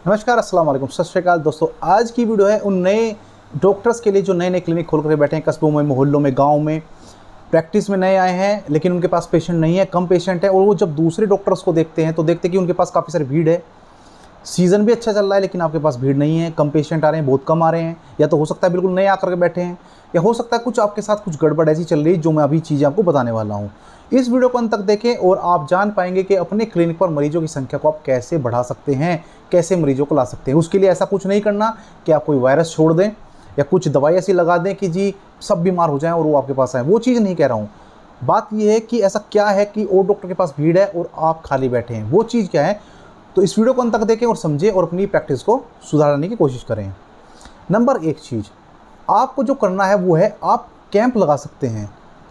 नमस्कार, अस्सलाम वालेकुम, सत श्री अकाल दोस्तों। आज की वीडियो है उन नए डॉक्टर्स के लिए जो नए नए क्लिनिक खोल कर बैठे हैं कस्बों में, मोहल्लों में, गाँव में, प्रैक्टिस में नए आए हैं, लेकिन उनके पास पेशेंट नहीं है, कम पेशेंट है। और वो जब दूसरे डॉक्टर्स को देखते हैं तो देखते हैं कि उनके पास काफ़ी सारी भीड़ है, सीज़न भी अच्छा चल रहा है, लेकिन आपके पास भीड़ नहीं है, कम पेशेंट आ रहे हैं, बहुत कम आ रहे हैं। या तो हो सकता है बिल्कुल नए आकर के बैठे हैं, या हो सकता है कुछ आपके साथ कुछ गड़बड़ ऐसी चल रही है जो मैं अभी चीज़ें आपको बताने वाला हूँ। इस वीडियो को अंत तक देखें और आप जान पाएंगे कि अपने क्लिनिक पर मरीजों की संख्या को आप कैसे बढ़ा सकते हैं, कैसे मरीजों को ला सकते हैं। उसके लिए ऐसा कुछ नहीं करना कि आप कोई वायरस छोड़ दें या कुछ दवाई ऐसी लगा दें कि जी सब बीमार हो जाएं और वो आपके पास आए। वो चीज़ नहीं कह रहा हूँ। बात यह है कि ऐसा क्या है कि और डॉक्टर के पास भीड़ है और आप खाली बैठे हैं, वो चीज़ क्या है। तो इस वीडियो को अंत तक देखें और समझें और अपनी प्रैक्टिस को सुधारने की कोशिश करें। नंबर एक चीज़ आपको जो करना है वो है आप कैंप लगा सकते हैं।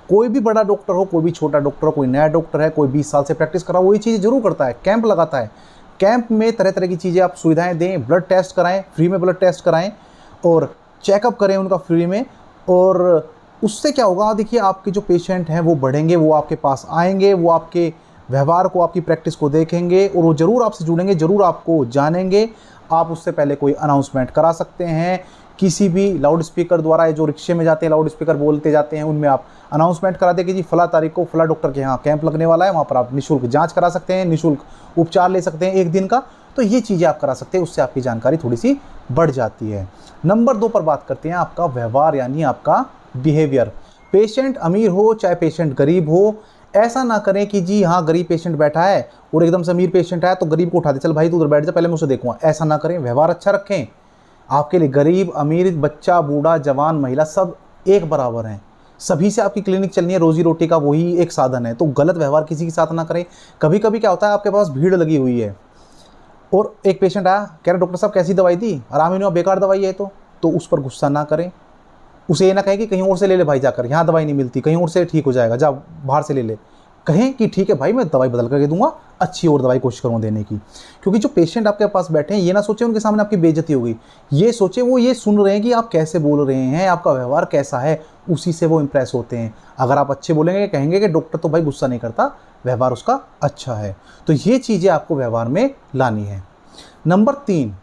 कोई भी बड़ा डॉक्टर हो, कोई भी छोटा डॉक्टर हो, कोई नया डॉक्टर है, कोई 20 साल से प्रैक्टिस कर रहा हो, वो ये चीज़ जरूर करता है, कैंप लगाता है। कैंप में तरह तरह की चीज़ें आप सुविधाएं दें, ब्लड टेस्ट कराएं, फ्री में ब्लड टेस्ट कराएं और चेकअप करें उनका फ्री में। और उससे क्या होगा, देखिए आपके जो पेशेंट हैं वो बढ़ेंगे, वो आपके पास आएंगे, वो आपके व्यवहार को, आपकी प्रैक्टिस को देखेंगे और वो ज़रूर आपसे जुड़ेंगे, ज़रूर आपको जानेंगे। आप उससे पहले कोई अनाउंसमेंट करा सकते हैं किसी भी लाउड स्पीकर द्वारा, जो रिक्शे में जाते हैं लाउड स्पीकर बोलते जाते हैं, उनमें आप अनाउंसमेंट करा दें कि जी फला तारीख को फला डॉक्टर के यहाँ कैंप लगने वाला है, वहाँ पर आप निःशुल्क जांच करा सकते हैं, निःशुल्क उपचार ले सकते हैं 1 दिन का। तो ये चीज़ें आप करा सकते हैं, उससे आपकी जानकारी थोड़ी सी बढ़ जाती है। नंबर 2 पर बात करते हैं आपका व्यवहार, यानी आपका बिहेवियर। पेशेंट अमीर हो चाहे पेशेंट गरीब हो, ऐसा ना करें कि जी हाँ गरीब पेशेंट बैठा है और एकदम से अमीर पेशेंट आया तो गरीब को उठा दे, चल भाई तू उधर बैठ जा, पहले मैं उसे देखूंगा। ऐसा ना करें, व्यवहार अच्छा रखें। आपके लिए गरीब अमीर, बच्चा बूढ़ा जवान महिला सब एक बराबर हैं। सभी से आपकी क्लिनिक चलनी है, रोजी रोटी का वही एक साधन है। तो गलत व्यवहार किसी के साथ ना करें। कभी कभी क्या होता है, आपके पास भीड़ लगी हुई है और एक पेशेंट आया, कह रहा डॉक्टर साहब कैसी दवाई दी, आराम ही नहीं हुआ, बेकार दवाई है। तो उस पर गुस्सा ना करें। उसे ये ना कहें कि कहीं और से ले ले भाई, जाकर यहाँ दवाई नहीं मिलती, कहीं और से ठीक हो जाएगा, जा बाहर से ले ले। कहें कि ठीक है भाई, मैं दवाई बदल करके दूंगा, अच्छी और दवाई कोशिश करूँगा देने की। क्योंकि जो पेशेंट आपके पास बैठे हैं, ये ना सोचे उनके सामने आपकी बेइज्जती होगी, ये सोचे वो ये सुन रहे हैं कि आप कैसे बोल रहे हैं, आपका व्यवहार कैसा है, उसी से वो इंप्रेस होते हैं। अगर आप अच्छे बोलेंगे, कहेंगे कि डॉक्टर तो भाई गुस्सा नहीं करता, व्यवहार उसका अच्छा है। तो ये चीज़ें आपको व्यवहार में लानी है। नंबर 3,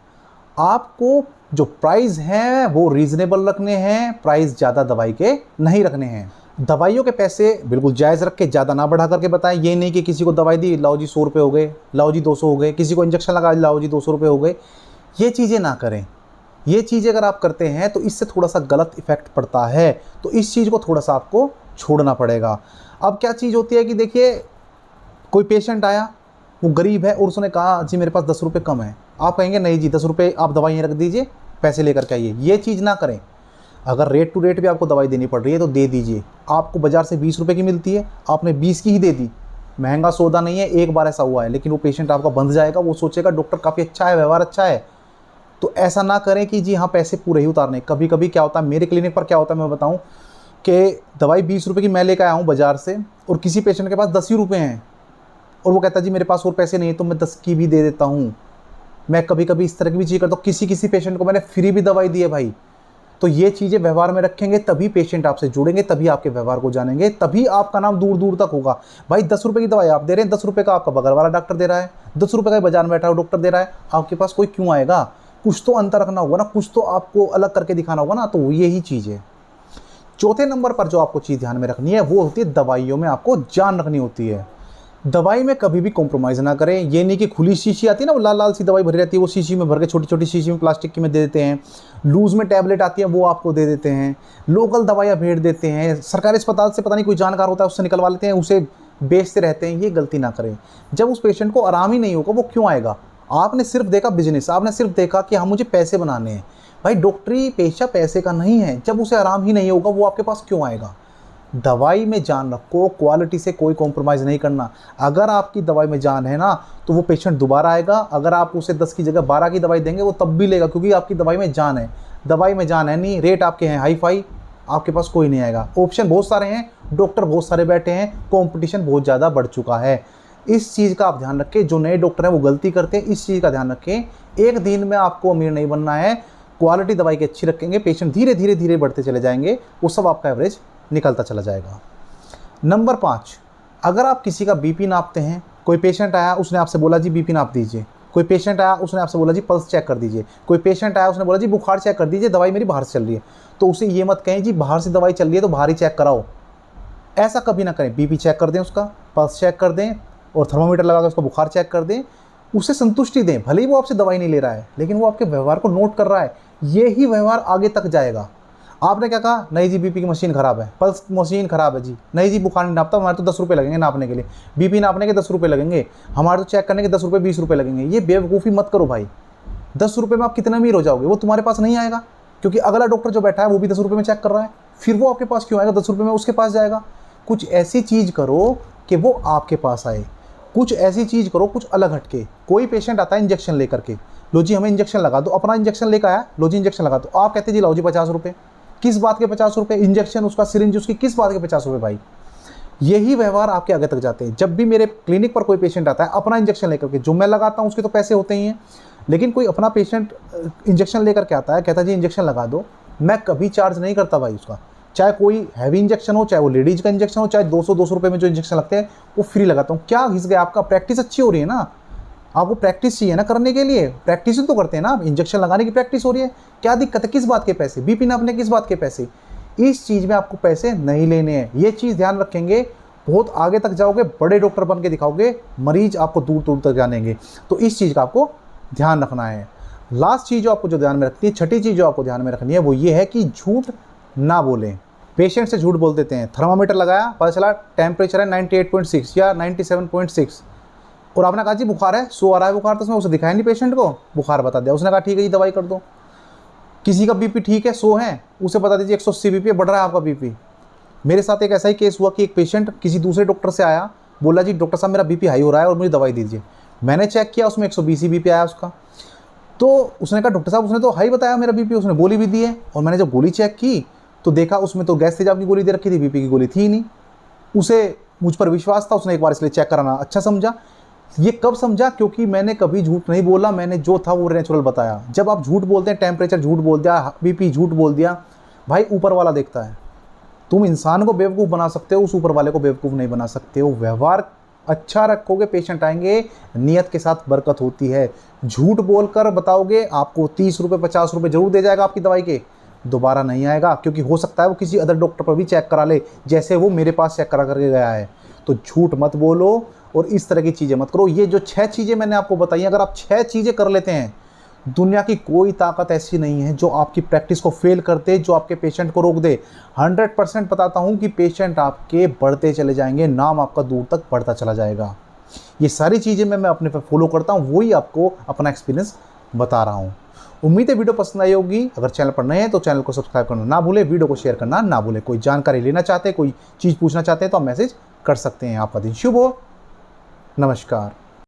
आपको जो प्राइस हैं वो रीज़नेबल रखने हैं, प्राइस ज़्यादा दवाई के नहीं रखने हैं। दवाइयों के पैसे बिल्कुल जायज़ रख के, ज़्यादा ना बढ़ा करके बताएं। ये नहीं कि किसी को दवाई दी, लाओ जी 100 रुपये हो गए, लाओ जी 200 हो गए, किसी को इंजेक्शन लगा, लाओ जी 200 रुपये हो गए। ये चीज़ें ना करें। ये चीज़ें अगर आप करते हैं तो इससे थोड़ा सा गलत इफेक्ट पड़ता है, तो इस चीज़ को थोड़ा सा आपको छोड़ना पड़ेगा। अब क्या चीज़ होती है कि देखिए कोई पेशेंट आया, वो गरीब है और उसने कहा जी मेरे पास 10 रुपये कम है। आप कहेंगे नहीं जी 10 रुपये आप दवाई रख दीजिए, पैसे लेकर के आइए। ये चीज़ ना करें। अगर रेट टू रेट भी आपको दवाई देनी पड़ रही है तो दे दीजिए। आपको बाज़ार से 20 रुपये की मिलती है, आपने 20 की ही दे दी, महंगा सौदा नहीं है। एक बार ऐसा हुआ है, लेकिन वो पेशेंट आपका बंध जाएगा, वो सोचेगा डॉक्टर काफ़ी अच्छा है, व्यवहार अच्छा है। तो ऐसा ना करें कि जी हाँ पैसे पूरे ही उतारने। कभी कभी क्या होता है, मेरे क्लिनिक पर क्या होता है मैं बताऊँ कि दवाई 20 रुपये की मैं लेकर आया हूँ बाज़ार से और किसी पेशेंट के पास 10 ही रुपये हैं और वो कहता है जी मेरे पास और पैसे नहीं है, तो मैं 10 की भी दे देता हूँ। मैं कभी कभी इस तरह की भी चीज़ करता हूँ। किसी पेशेंट को मैंने फ्री भी दवाई दी है भाई। तो ये चीज़ें व्यवहार में रखेंगे तभी पेशेंट आपसे जुड़ेंगे, तभी आपके व्यवहार को जानेंगे, तभी आपका नाम दूर दूर तक होगा। भाई 10 रुपये की दवाई आप दे रहे हैं, 10 रुपये का आपका बगल वाला डॉक्टर दे रहा है, 10 रुपये का बाजार में बैठा हुआ डॉक्टर दे रहा है, आपके पास कोई क्यों आएगा? कुछ तो अंतर रखना होगा ना, कुछ तो आपको अलग करके दिखाना होगा ना। तो यही चीज़ है। चौथे नंबर पर जो आपको चीज़ ध्यान में रखनी है वो होती है दवाइयों में आपको जान रखनी होती है। दवाई में कभी भी कॉम्प्रोमाइज़ ना करें। ये नहीं कि खुली शीशी आती है ना, वो लाल लाल सी दवाई भरी रहती है, वो शीशी में भर के छोटी छोटी शीशी में प्लास्टिक की में दे देते हैं। लूज़ में टैबलेट आती है वो आपको दे देते हैं। लोकल दवाइयाँ भेज देते हैं। सरकारी अस्पताल से पता नहीं कोई जानकार होता है उससे निकलवा लेते हैं, उसे बेचते रहते हैं। ये गलती ना करें। जब उस पेशेंट को आराम ही नहीं होगा वो क्यों आएगा? आपने सिर्फ देखा बिजनेस, आपने सिर्फ देखा कि हाँ मुझे पैसे बनाने हैं। भाई डॉक्टरी पेशा पैसे का नहीं है। जब उसे आराम ही नहीं होगा वो आपके पास क्यों आएगा? दवाई में जान रखो, क्वालिटी से कोई कॉम्प्रोमाइज़ नहीं करना। अगर आपकी दवाई में जान है ना तो वो पेशेंट दोबारा आएगा। अगर आप उसे 10 की जगह 12 की दवाई देंगे वो तब भी लेगा, क्योंकि आपकी दवाई में जान है। दवाई में जान है नहीं, रेट आपके हैं हाई फाई, आपके पास कोई नहीं आएगा। ऑप्शन बहुत सारे हैं, डॉक्टर बहुत सारे बैठे हैं, कॉम्पिटिशन बहुत ज़्यादा बढ़ चुका है। इस चीज़ का आप ध्यान रखें। जो नए डॉक्टर हैं वो गलती करते हैं, इस चीज़ का ध्यान रखें। एक दिन में आपको अमीर नहीं बनना है। क्वालिटी दवाई की अच्छी रखेंगे, पेशेंट धीरे धीरे धीरे बढ़ते चले जाएंगे, वो सब आपका एवरेज निकलता चला जाएगा। नंबर 5, अगर आप किसी का बीपी नापते हैं, कोई पेशेंट आया उसने आपसे बोला जी बीपी नाप दीजिए, कोई पेशेंट आया, उसने आपसे बोला जी पल्स चेक कर दीजिए। कोई पेशेंट आया, उसने बोला जी बुखार चेक कर दीजिए, दवाई मेरी बाहर से चल रही है। तो उसे ये मत कहें जी बाहर से दवाई चल रही है तो बाहर ही चेक कराओ, ऐसा कभी ना करें। बीपी चेक कर दें, उसका पल्स चेक कर दें और थर्मामीटर लगा कर उसका बुखार चेक कर दें, उसे संतुष्टि दें। भले ही वो आपसे दवाई नहीं ले रहा है, लेकिन वो आपके व्यवहार को नोट कर रहा है, ये ही व्यवहार आगे तक जाएगा। आपने क्या कहा, नहीं जी बीपी की मशीन ख़राब है, पल्स मशीन ख़राब है जी, नहीं जी बुखार नहीं नापता, हमारे तो 10 रुपये लगेंगे नापने के लिए, बीपी नापने के 10 रुपये लगेंगे, हमारे तो चेक करने के 10 रुपये 20 रुपये लगेंगे। ये बेवकूफ़ी मत करो भाई। 10 रुपये में आप कितना अमीर हो जाओगे, वो तुम्हारे पास नहीं आएगा, क्योंकि अगला डॉक्टर जो बैठा है वो भी 10 रुपये में चेक कर रहा है, फिर वो आपके पास क्यों आएगा, 10 रुपये में उसके पास जाएगा। कुछ ऐसी चीज़ करो कि वो आपके पास आए, कुछ ऐसी चीज़ करो कुछ अलग हटके। कोई पेशेंट आता है इंजेक्शन लेकर के, लो जी हमें इंजेक्शन लगा दो, अपना इंजेक्शन लेकर आया, लो जी इंजेक्शन लगा दो, आप कहते जी लाओ जी 50 रुपये। किस बात के 50 रुपये? इंजेक्शन, उसका सिरिंज, उसकी किस बात के 50 रुपये भाई? यही व्यवहार आपके आगे तक जाते हैं। जब भी मेरे क्लिनिक पर कोई पेशेंट आता है अपना इंजेक्शन लेकर के, जो मैं लगाता हूँ उसके तो पैसे होते ही हैं, लेकिन कोई अपना पेशेंट इंजेक्शन लेकर के आता है, कहता है जी इंजेक्शन लगा दो, मैं कभी चार्ज नहीं करता भाई उसका। चाहे कोई हैवी इंजेक्शन हो, चाहे वो लेडीज का इंजेक्शन हो, चाहे 200 रुपये में जो इंजेक्शन लगते हैं वो फ्री लगाता हूँ। क्या घिस गया आपका? प्रैक्टिस अच्छी हो रही है ना, आपको प्रैक्टिस चाहिए ना करने के लिए, प्रैक्टिस तो करते हैं ना आप, इंजेक्शन लगाने की प्रैक्टिस हो रही है, क्या दिक्कत है? किस बात के पैसे? बीपी नापने किस बात के पैसे? इस चीज़ में आपको पैसे नहीं लेने हैं, ये चीज़ ध्यान रखेंगे, बहुत आगे तक जाओगे, बड़े डॉक्टर बन के दिखाओगे, मरीज आपको दूर दूर तक जानेंगे। तो इस चीज़ का आपको ध्यान रखना है। लास्ट चीज़ जो आपको जो ध्यान में रखनी है, छठी चीज़ जो आपको ध्यान में रखनी है वो ये है कि झूठ ना बोलें। पेशेंट से झूठ बोल देते हैं, थर्मामीटर लगाया, पता चला टेम्परेचर है 98.6 या 97.6 और आपने कहा जी बुखार है, 100 आ रहा है बुखार, तो उसमें उसे दिखाया नहीं पेशेंट को, बुखार बता दिया, उसने कहा ठीक है जी दवाई कर दो। किसी का बीपी ठीक है 100 है, उसे बता दीजिए 180 बीपी बढ़ रहा है आपका बीपी। मेरे साथ एक ऐसा ही केस हुआ कि एक पेशेंट किसी दूसरे डॉक्टर से आया, बोला जी डॉक्टर साहब मेरा बीपी हाई हो रहा है और मुझे दवाई दीजिए। मैंने चेक किया, उसमें 120 बीपी आया उसका। तो उसने कहा डॉक्टर साहब उसने तो हाई बताया मेरा बीपी, उसने गोली भी दी है, और मैंने जब गोली चेक की तो देखा उसमें तो गैस तेजाब की गोली दे रखी थी, बीपी की गोली थी ही नहीं। उसे मुझ पर विश्वास था, उसने एक बार इसलिए चेक कराना अच्छा समझा। ये कब समझा? क्योंकि मैंने कभी झूठ नहीं बोला, मैंने जो था वो नेचुरल बताया। जब आप झूठ बोलते हैं, टेम्परेचर झूठ बोल दिया, बीपी झूठ बोल दिया, भाई ऊपर वाला देखता है। तुम इंसान को बेवकूफ़ बना सकते हो, उस ऊपर वाले को बेवकूफ़ नहीं बना सकते हो। व्यवहार अच्छा रखोगे, पेशेंट आएंगे, नियत के साथ बरकत होती है। झूठ बोलकर बताओगे, आपको 30 रुपये 50 रुपये जरूर दे जाएगा आपकी दवाई के, दोबारा नहीं आएगा, क्योंकि हो सकता है वो किसी अदर डॉक्टर पर भी चेक करा ले, जैसे वो मेरे पास चेक करा करके गया है। तो झूठ मत बोलो और इस तरह की चीज़ें मत करो। ये जो 6 चीज़ें मैंने आपको बताई, अगर आप 6 चीज़ें कर लेते हैं, दुनिया की कोई ताकत ऐसी नहीं है जो आपकी प्रैक्टिस को फेल कर दे, जो आपके पेशेंट को रोक दे। 100% बताता हूँ कि पेशेंट आपके बढ़ते चले जाएंगे, नाम आपका दूर तक बढ़ता चला जाएगा। ये सारी चीज़ें मैं अपने पे फॉलो करता हूँ, वही आपको अपना एक्सपीरियंस बता रहा हूँ। उम्मीद है वीडियो पसंद आई होगी। अगर चैनल पर नए हैं तो चैनल को सब्सक्राइब करना ना भूलें, वीडियो को शेयर करना ना भूलें। कोई जानकारी लेना चाहते हैं, कोई चीज़ पूछना चाहते हैं तो आप मैसेज कर सकते हैं। आपका दिन शुभ हो। नमस्कार।